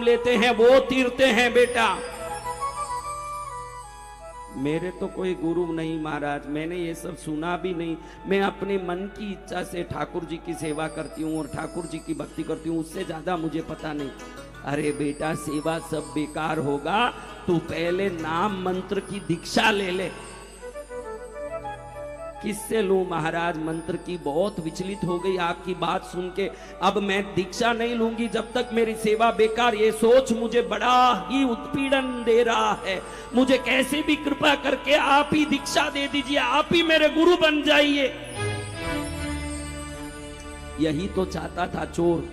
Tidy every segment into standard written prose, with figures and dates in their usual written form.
लेते हैं वो तीरते हैं बेटा। मेरे तो कोई गुरु नहीं महाराज, मैंने ये सब सुना भी नहीं। मैं अपने मन की इच्छा से ठाकुर जी की सेवा करती हूँ और ठाकुर जी की भक्ति करती हूँ, उससे ज्यादा मुझे पता नहीं। अरे बेटा सेवा सब बेकार होगा, तू पहले नाम मंत्र की दीक्षा ले ले। किससे लूं महाराज मंत्र की? बहुत विचलित हो गई आपकी बात सुन के। अब मैं दीक्षा नहीं लूंगी जब तक मेरी सेवा बेकार। ये सोच मुझे बड़ा ही उत्पीड़न दे रहा है। मुझे कैसे भी कृपा करके आप ही दीक्षा दे दीजिए, आप ही मेरे गुरु बन जाइए। यही तो चाहता था चोर,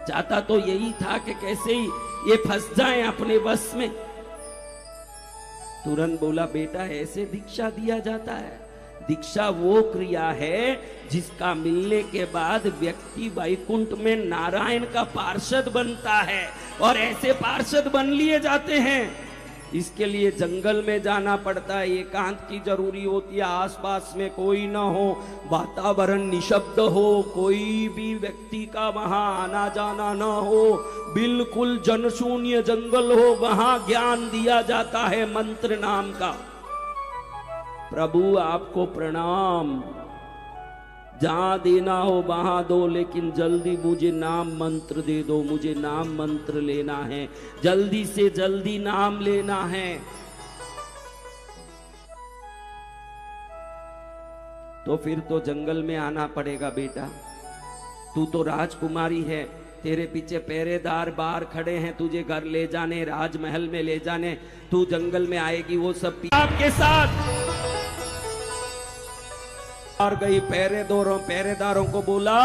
चाहता तो यही था कि कैसे ही ये फंस जाए अपने बस में। तुरंत बोला बेटा ऐसे दीक्षा दिया जाता है? दीक्षा वो क्रिया है जिसका मिलने के बाद व्यक्ति वैकुंठ में नारायण का पार्षद बनता है, और ऐसे पार्षद बन लिए जाते हैं। इसके लिए जंगल में जाना पड़ता है, एकांत की जरूरी होती है, आसपास में कोई ना हो, वातावरण निशब्द हो, कोई भी व्यक्ति का वहां आना जाना ना हो, बिल्कुल जनशून्य जंगल हो, वहां ज्ञान दिया जाता है मंत्र नाम का। प्रभु आपको प्रणाम, जहां देना हो वहां दो, लेकिन जल्दी मुझे नाम मंत्र दे दो, मुझे नाम मंत्र लेना है, जल्दी से जल्दी नाम लेना है। तो फिर तो जंगल में आना पड़ेगा बेटा। तू तो राजकुमारी है, तेरे पीछे पहरेदार बाहर खड़े हैं तुझे घर ले जाने, राजमहल में ले जाने। तू जंगल में आएगी, वो सब आपके साथ और गई। पहरेदारों को बोला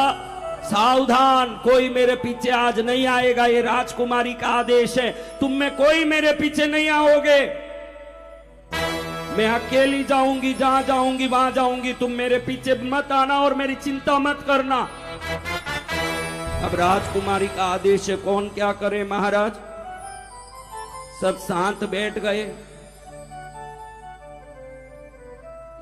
सावधान, कोई मेरे पीछे आज नहीं आएगा, ये राजकुमारी का आदेश है, तुम में कोई मेरे पीछे नहीं आओगे, मैं अकेली जाऊंगी, जहां जाऊंगी वहां जाऊंगी, तुम मेरे पीछे मत आना और मेरी चिंता मत करना। अब राजकुमारी का आदेश है, कौन क्या करे महाराज। सब शांत बैठ गए।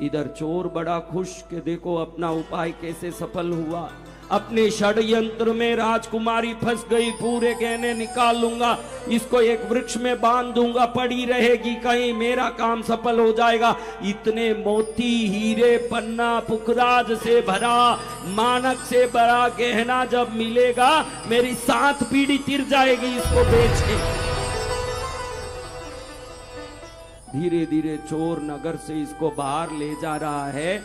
इधर चोर बड़ा खुश कि देखो अपना उपाय कैसे सफल हुआ। अपने षड्यंत्र में राजकुमारी फंस गई, पूरे गहने निकाल लूंगा, इसको एक वृक्ष में बांध दूंगा, पड़ी रहेगी, कहीं मेरा काम सफल हो जाएगा। इतने मोती हीरे पन्ना पुखराज से भरा, मानक से बड़ा गहना जब मिलेगा, मेरी 7 पीढ़ी तिर जाएगी इसको बेच के। धीरे धीरे चोर नगर से इसको बाहर ले जा रहा है।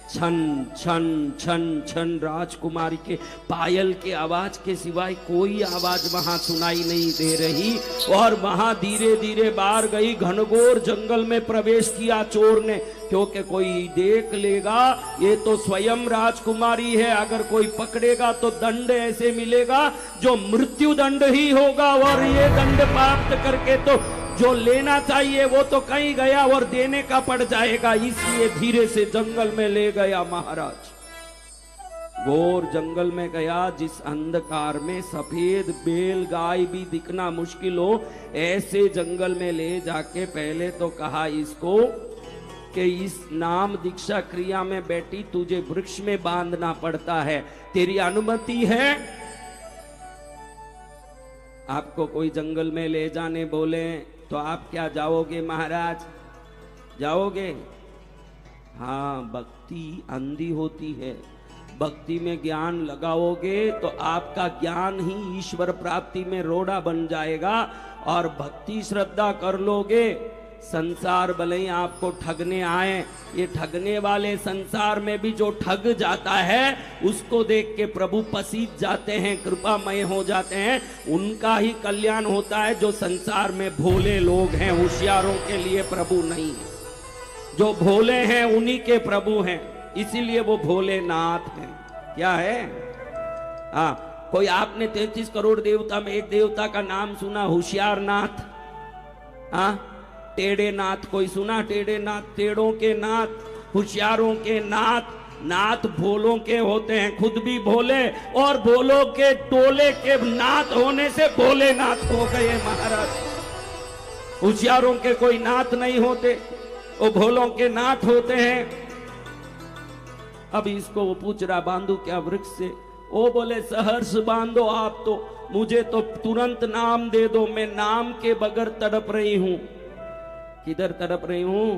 छन छन छन छन राजकुमारी के पायल के आवाज के सिवाय कोई आवाज वहां सुनाई नहीं दे रही, और वहां धीरे धीरे बाहर गई। घनघोर जंगल में प्रवेश किया चोर ने, क्योंकि कोई देख लेगा ये तो स्वयं राजकुमारी है, अगर कोई पकड़ेगा तो दंड ऐसे मिलेगा जो मृत्यु दंड ही होगा, और ये दंड प्राप्त करके तो जो लेना चाहिए वो तो कहीं गया और देने का पड़ जाएगा। इसलिए धीरे से जंगल में ले गया महाराज। घोर जंगल में गया, जिस अंधकार में सफेद बैल गाय भी दिखना मुश्किल हो, ऐसे जंगल में ले जाके पहले तो कहा इसको कि इस नाम दीक्षा क्रिया में बैठी तुझे वृक्ष में बांधना पड़ता है, तेरी अनुमति है? आपको कोई जंगल में ले जाने बोले तो आप क्या जाओगे महाराज? जाओगे? हाँ, भक्ति अंधी होती है। भक्ति में ज्ञान लगाओगे तो आपका ज्ञान ही ईश्वर प्राप्ति में रोड़ा बन जाएगा, और भक्ति श्रद्धा कर लोगे, संसार भले ही आपको ठगने आए, ये ठगने वाले संसार में भी जो ठग जाता है उसको देख के प्रभु पसीज जाते हैं, कृपामय हो जाते हैं, उनका ही कल्याण होता है। जो संसार में भोले लोग हैं, होशियारों के लिए प्रभु नहीं है, जो भोले हैं उन्हीं के प्रभु हैं, इसीलिए वो भोलेनाथ हैं। क्या है? हाँ, कोई आपने 33 करोड़ देवता में एक देवता का नाम सुना, होशियार नाथ? हाँ, टेढ़े नाथ कोई सुना? टेढ़े नाथ, टेढ़ों के नाथ, होशियारों के नाथ। नाथ भोलों के होते हैं, खुद भी भोले, और भोलों के टोले के नाथ होने से भोलेनाथ हो गए महाराज। होशियारों के कोई नाथ नहीं होते, वो भोलों के नाथ होते हैं। अब इसको वो पूछ रहा बांधू क्या वृक्ष से? वो बोले सहर्ष बांधो आप तो, मुझे तो तुरंत नाम दे दो, मैं नाम के बगैर तड़प रही हूं। किधर तड़प रही हूं?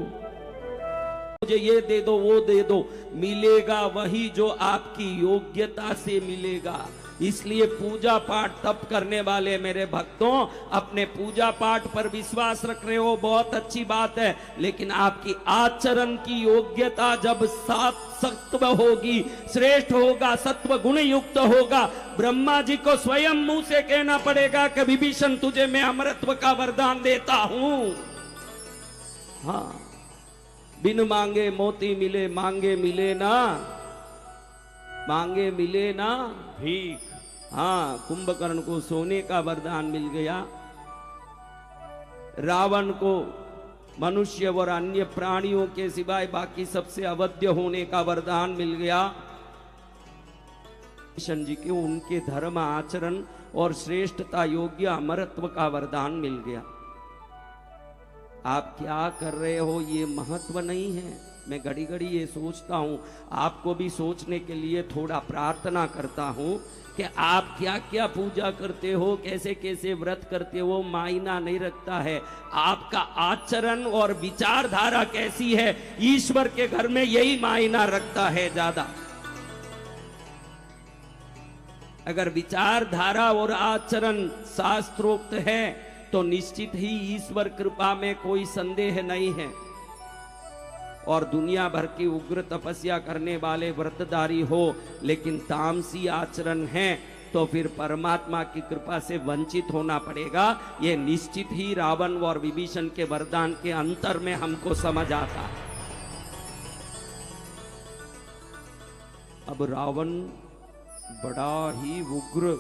मुझे ये दे दो, वो दे दो। मिलेगा वही जो आपकी योग्यता से मिलेगा। इसलिए पूजा पाठ तब करने वाले मेरे भक्तों, अपने पूजा पाठ पर विश्वास रख रहे हो, बहुत अच्छी बात है, लेकिन आपकी आचरण की योग्यता जब सत्व होगी, श्रेष्ठ होगा, सत्व गुण युक्त होगा, ब्रह्मा जी को स्वयं मुंह से कहना पड़ेगा कि विभीषण तुझे मैं अमरत्व का वरदान देता हूं। हाँ, बिन मांगे मोती मिले, मांगे मिले ना, मांगे मिले ना भीख। हाँ, कुंभकर्ण को सोने का वरदान मिल गया, रावण को मनुष्य और अन्य प्राणियों के सिवाय बाकी सबसे अवध्य होने का वरदान मिल गया। कृष्ण जी के उनके धर्म आचरण और श्रेष्ठता योग्य अमरत्व का वरदान मिल गया। आप क्या कर रहे हो ये महत्व नहीं है। मैं घड़ी घड़ी ये सोचता हूं, आपको भी सोचने के लिए थोड़ा प्रार्थना करता हूं कि आप क्या क्या पूजा करते हो, कैसे कैसे व्रत करते हो, मायना नहीं रखता है। आपका आचरण और विचारधारा कैसी है, ईश्वर के घर में यही मायना रखता है ज्यादा। अगर विचारधारा और आचरण शास्त्रोक्त है तो निश्चित ही ईश्वर कृपा में कोई संदेह नहीं है। और दुनिया भर की उग्र तपस्या करने वाले व्रतधारी हो, लेकिन तामसी आचरण है, तो फिर परमात्मा की कृपा से वंचित होना पड़ेगा। ये निश्चित ही रावण और विभीषण के वरदान के अंतर में हमको समझ आता है। अब रावण बड़ा ही उग्र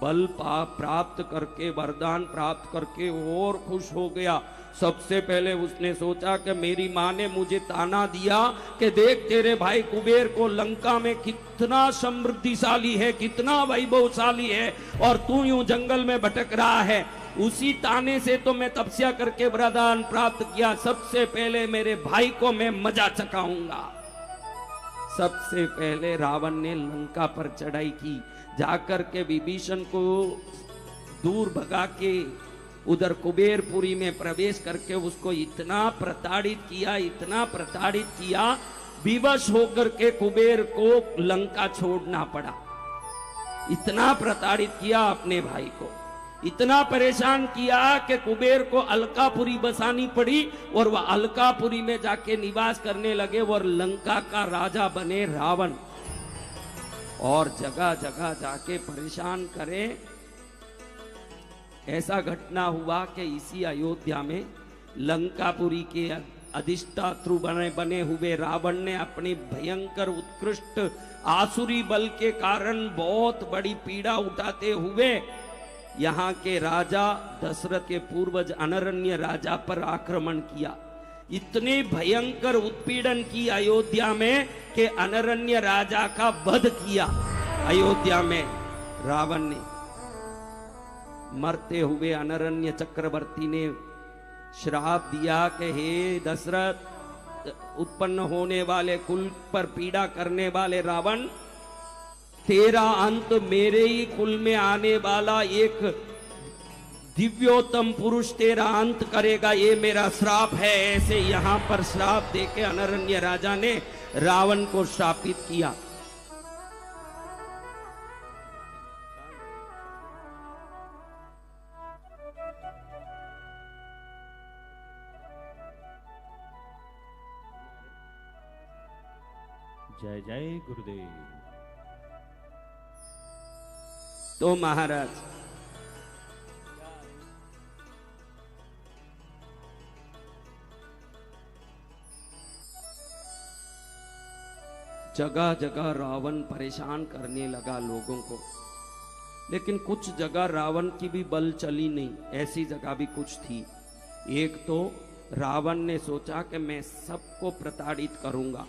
बल प्राप्त करके, वरदान प्राप्त करके और खुश हो गया। सबसे पहले उसने सोचा कि मेरी माँ ने मुझे ताना दिया कि देख तेरे भाई कुबेर को लंका में कितना समृद्धिशाली है, कितना वैभवशाली है, और तू यूं जंगल में भटक रहा है। उसी ताने से तो मैं तपस्या करके वरदान प्राप्त किया। सबसे पहले मेरे भाई को मैं मजा चखाऊंगा। सबसे पहले रावण ने लंका पर चढ़ाई की, जाकर के विभीषण को दूर भगा के उधर कुबेरपुरी में प्रवेश करके उसको इतना प्रताड़ित किया, इतना प्रताड़ित किया, विवश होकर के कुबेर को लंका छोड़ना पड़ा। इतना प्रताड़ित किया अपने भाई को, इतना परेशान किया कि कुबेर को अलकापुरी बसानी पड़ी और वह अलकापुरी में जाके निवास करने लगे और लंका का राजा बने रावण। और जगह जगह जाके परेशान करे। ऐसा घटना हुआ कि इसी अयोध्या में लंकापुरी के अधिष्ठातृ बने हुए रावण ने अपनी भयंकर उत्कृष्ट आसुरी बल के कारण बहुत बड़ी पीड़ा उठाते हुए यहाँ के राजा दशरथ के पूर्वज अनरण्य राजा पर आक्रमण किया। इतने भयंकर उत्पीड़न की अयोध्या में कि अनरण्य राजा का वध किया। अयोध्या में रावण ने मरते हुए अनरण्य चक्रवर्ती ने श्राप दिया कि हे दशरथ, उत्पन्न होने वाले कुल पर पीड़ा करने वाले रावण, तेरा अंत मेरे ही कुल में आने वाला एक दिव्योत्तम पुरुष तेरा अंत करेगा, ये मेरा श्राप है। ऐसे यहां पर श्राप देके अनरण्य राजा ने रावण को श्रापित किया। जय जय गुरुदेव। तो महाराज जगह जगह रावण परेशान करने लगा लोगों को, लेकिन कुछ जगह रावण की भी बल चली नहीं, ऐसी जगह भी कुछ थी। एक तो रावण ने सोचा कि मैं सबको प्रताड़ित करूंगा।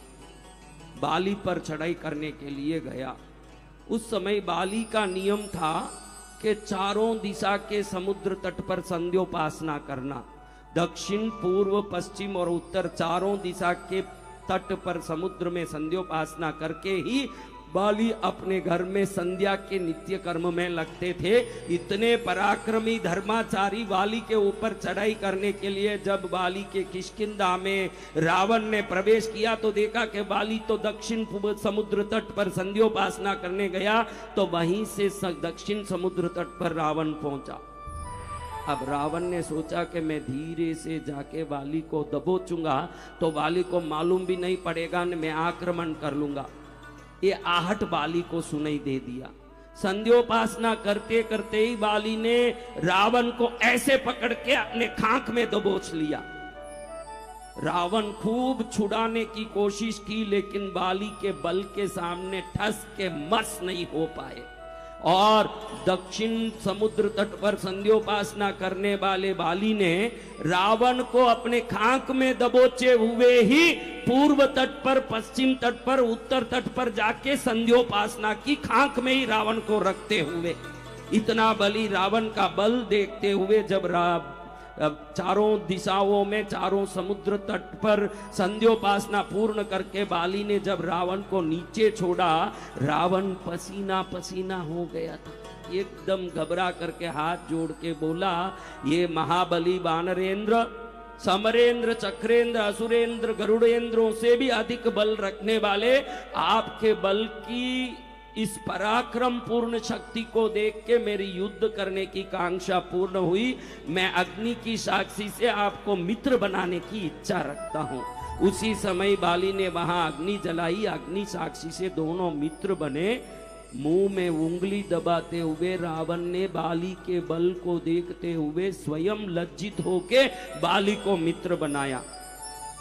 बाली पर चढ़ाई करने के लिए गया। उस समय बाली का नियम था कि चारों दिशा के समुद्र तट पर संध्योपासना करना। दक्षिण, पूर्व, पश्चिम और उत्तर चारों दिशा के तट पर समुद्र में संध्योपासना करके ही बाली अपने घर में संध्या के नित्य कर्म में लगते थे। इतने पराक्रमी धर्माचारी बाली के ऊपर चढ़ाई करने के लिए जब बाली के किष्किंधा में रावण ने प्रवेश किया तो देखा कि बाली तो दक्षिण समुद्र तट पर संध्योपासना करने गया, तो वहीं से दक्षिण समुद्र तट पर रावण पहुंचा। अब रावण ने सोचा कि मैं धीरे से जाके बाली को दबोचूंगा तो बाली को मालूम भी नहीं पड़ेगा, मैं आक्रमण कर लूंगा। ये आहट बाली को सुनाई दे दिया। संध्योपासना करते करते ही बाली ने रावण को ऐसे पकड़ के अपने खांक में दबोच लिया। रावण खूब छुड़ाने की कोशिश की, लेकिन बाली के बल के सामने ठस के मस नहीं हो पाए और दक्षिण समुद्र तट पर संध्योपासना करने वाले बाली ने रावण को अपने खांक में दबोचे हुए ही पूर्व तट पर, पश्चिम तट पर, उत्तर तट पर जाके संध्योपासना की, खांक में ही रावण को रखते हुए। इतना बली रावण का बल देखते हुए जब चारों दिशाओं में, चारों समुद्र तट पर संध्योपासना पूर्ण करके बाली ने जब रावण को नीचे छोड़ा, रावण पसीना पसीना हो गया था। एकदम घबरा करके हाथ जोड़ के बोला, ये महाबली वानरेंद्र, समरेंद्र, चक्रेंद्र, असुरेंद्र, गरुड़ेंद्रों से भी अधिक बल रखने वाले आपके बल की इस पराक्रम पूर्ण शक्ति को देख के मेरी युद्ध करने की कांक्षा पूर्ण हुई। मैं अग्नि की साक्षी से आपको मित्र बनाने की इच्छा रखता हूं। उसी समय बाली ने वहां अग्नि जलाई, अग्नि साक्षी से दोनों मित्र बने। मुंह में उंगली दबाते हुए रावण ने बाली के बल को देखते हुए स्वयं लज्जित होके बाली को मित्र बनाया।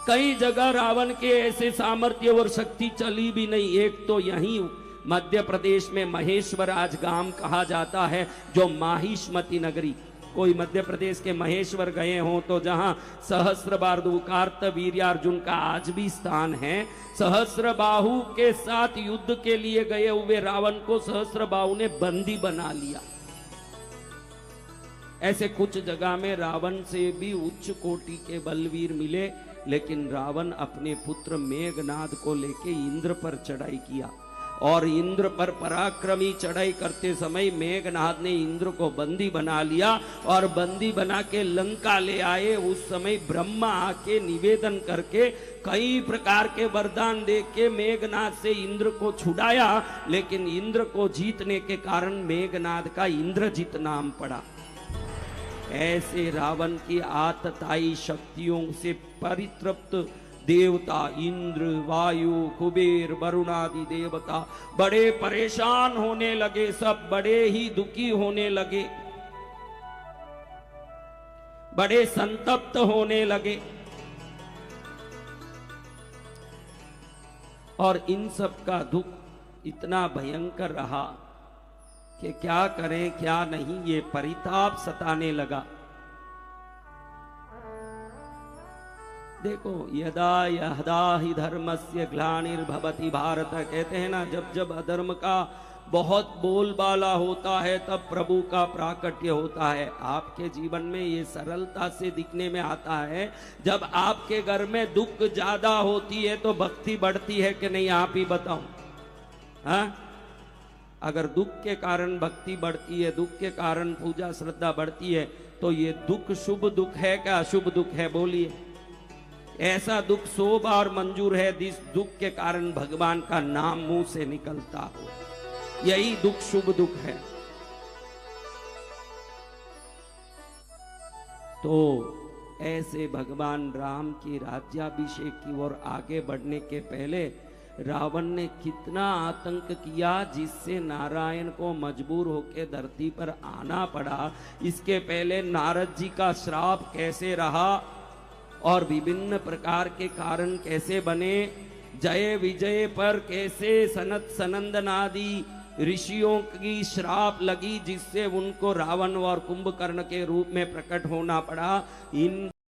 कई जगह रावण के ऐसे सामर्थ्य और शक्ति चली भी नहीं। एक तो यहीं मध्य प्रदेश में महेश्वर आज गांव कहा जाता है, जो माहिष्मती नगरी। कोई मध्य प्रदेश के महेश्वर गए हो तो जहां सहस्त्रबाहु कार्तवीर्यार्जुन का आज भी स्थान है। सहस्त्रबाहु के साथ युद्ध के लिए गए हुए रावण को सहस्त्रबाहु ने बंदी बना लिया। ऐसे कुछ जगह में रावण से भी उच्च कोटि के बलवीर मिले, लेकिन रावण अपने पुत्र मेघनाद को लेके इंद्र पर चढ़ाई किया और इंद्र पर पराक्रमी चढ़ाई करते समय मेघनाद ने इंद्र को बंदी बना लिया और बंदी बना के लंका ले आए। उस समय ब्रह्मा आके निवेदन करके कई प्रकार के वरदान दे के मेघनाद से इंद्र को छुड़ाया, लेकिन इंद्र को जीतने के कारण मेघनाद का इंद्रजीत नाम पड़ा। ऐसे रावण की आतताई शक्तियों से परितृप्त देवता इंद्र, वायु, कुबेर, वरुण आदि देवता बड़े परेशान होने लगे। सब बड़े ही दुखी होने लगे, बड़े संतप्त होने लगे। और इन सब का दुख इतना भयंकर रहा कि क्या करें क्या नहीं, ये परिताप सताने लगा। देखो, यदा यदा ही धर्मस्य ग्लानिर्भवति भारत, कहते हैं ना, जब जब अधर्म का बहुत बोलबाला होता है तब प्रभु का प्राकट्य होता है। आपके जीवन में ये सरलता से दिखने में आता है। जब आपके घर में दुख ज्यादा होती है तो भक्ति बढ़ती है कि नहीं, आप ही बताओ। हाँ, अगर दुख के कारण भक्ति बढ़ती है, दुख के कारण पूजा श्रद्धा बढ़ती है, तो ये दुख शुभ दुख है क्या अशुभ दुख है? बोलिए। ऐसा दुख 100 बार मंजूर है जिस दुख के कारण भगवान का नाम मुंह से निकलता हो। यही दुख शुभ दुख है। तो ऐसे भगवान राम की राज्याभिषेक की ओर आगे बढ़ने के पहले रावण ने कितना आतंक किया, जिससे नारायण को मजबूर होकर धरती पर आना पड़ा। इसके पहले नारद जी का श्राप कैसे रहा और विभिन्न प्रकार के कारण कैसे बने, जय विजय पर कैसे सनत सनंदन आदि ऋषियों की श्राप लगी, जिससे उनको रावण और कुंभकर्ण के रूप में प्रकट होना पड़ा। इन